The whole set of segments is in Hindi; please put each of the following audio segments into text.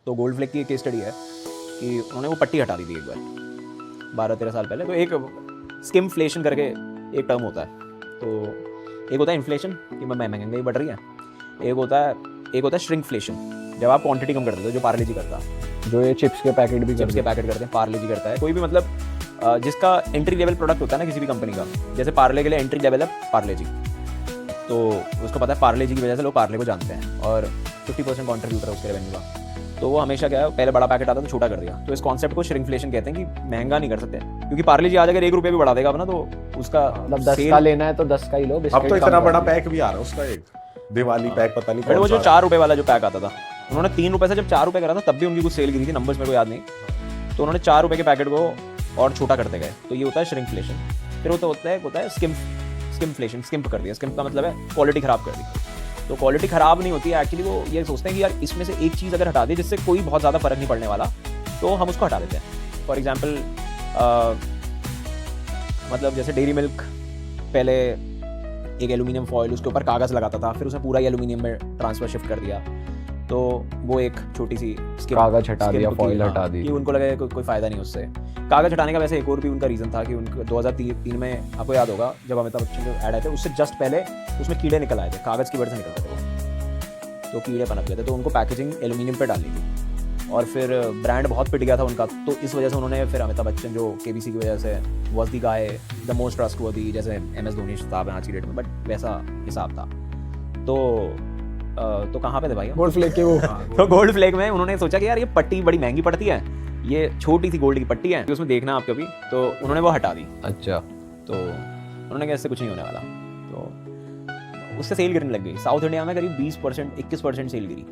तो गोल्ड फ्लेक की एक केस स्टडी है कि उन्होंने वो पट्टी हटा दी थी एक बार 12-13 साल पहले। तो एक स्किमफ्लेशन करके एक टर्म होता है। तो एक होता है इन्फ्लेशन कि महंगाई बढ़ रही है, एक होता है श्रिंकफ्लेशन, जब आप क्वांटिटी कम कर देते हो, जो पार्ले जी करता है, जो ये चिप्स के पैकेट भी चिप्स के पैकेट करते हैं, पार्ले जी करता है। कोई भी मतलब जिसका एंट्री लेवल प्रोडक्ट होता है ना किसी भी कंपनी का, जैसे पार्ले के लिए एंट्री लेवल है पार्ले जी, तो उसको पता है पार्ले जी की वजह से लोग पार्ले को जानते हैं और 50% कॉन्ट्रीब्यूटर है उसके रेवेन्यू का। तो वो हमेशा क्या है, पहले बड़ा पैकेट आता तो छोटा कर दिया। तो इस कॉन्सेप्ट को श्रिंकफ्लेशन कहते हैं कि महंगा नहीं कर सकते, क्योंकि पार्ले जी आज अगर 1 रुपये भी बढ़ा देगा अपना तो उसका मतलब 10 का लेना है तो 10 का ही लो। अब तो इतना बड़ा पैक भी आ रहा है उसका, एक दिवाली पैक पता नहीं वो जो 4 रुपये वाला जो पैक आता था, उन्होंने 3 रुपये से जब 4 रुपये करा था तब भी उनकी कुछ सेल गिरी थी, नंबर्स मेरे को याद नहीं। तो उन्होंने 4 रुपये के पैकेट को और छोटा करते गए। तो ये होता है श्रिंकफ्लेशन। फिर होता है स्किमफ्लेशन। स्किम्प कर दिया, स्किम्प का मतलब है क्वालिटी खराब कर दी। तो क्वालिटी खराब नहीं होती है एक्चुअली, वो ये सोचते हैं कि यार इसमें से एक चीज़ अगर हटा दे जिससे कोई बहुत ज़्यादा फर्क नहीं पड़ने वाला, तो हम उसको हटा देते हैं। फॉर एग्जाम्पल मतलब जैसे डेयरी मिल्क पहले एक एल्यूमिनियम फॉइल, उसके ऊपर कागज़ लगाता था, फिर उसे पूरा एल्यूमिनियम में ट्रांसफर शिफ्ट कर दिया। तो वो एक छोटी सी कागज हटा दिया, फॉइल हटा दी, कि उनको लगे कोई फ़ायदा नहीं उससे। कागज हटाने का वैसे एक और भी उनका रीज़न था कि उनको 2003 में, आपको याद होगा जब अमिताभ बच्चन के ऐड आए थे, उससे जस्ट पहले उसमें कीड़े निकल आए थे, कागज़ की वजह से निकलते थे वो, तो कीड़े पनप गए थे। तो उनको पैकेजिंग एल्यूमिनियम पे डालनी थी और फिर ब्रांड बहुत पिट गया था उनका। तो इस वजह से उन्होंने फिर अमिताभ बच्चन जो KBC की वजह से was the guy the most trustworthy, जैसे MS धोनी साहब हैं आज की डेट में, बट वैसा हिसाब था। तो कहाँ पे थे भाई? गोल्ड फ्लेक के वो तो गोल्ड फ्लेक में उन्होंने सोचा कि यार ये पट्टी बड़ी महंगी पड़ती है, ये छोटी सी गोल्ड की पट्टी है, उसमें देखना आप कभी, तो उन्होंने वो हटा दी। अच्छा, तो उन्होंने कहा इससे कुछ नहीं होने वाला, तो उससे सेल गिरने लग गई। साउथ इंडिया में करीब 20% 21% सेल गिरी,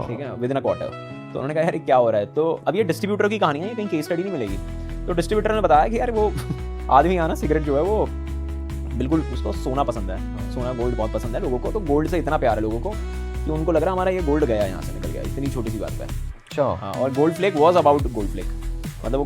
ठीक है, विद इन अ क्वार्टर। तो उन्होंने कहा यार क्या हो रहा है। तो अब ये डिस्ट्रीब्यूटर की कहानी है, ये कहीं केस स्टडी नहीं मिलेगी। तो डिस्ट्रीब्यूटर ने बताया कि यार वो आदमी आना सिगरेट जो है वो बिल्कुल, उसको सोना पसंद है, सोना गोल्ड बहुत पसंद है लोगों को। तो गोल्ड से इतना प्यार है लोगों को कि उनको लग रहा है हमारा ये गोल्ड गया यहाँ से निकल गया, इतनी छोटी सी बात है। अच्छा। हाँ, और Gold Flake was about Gold Flake, मतलब वो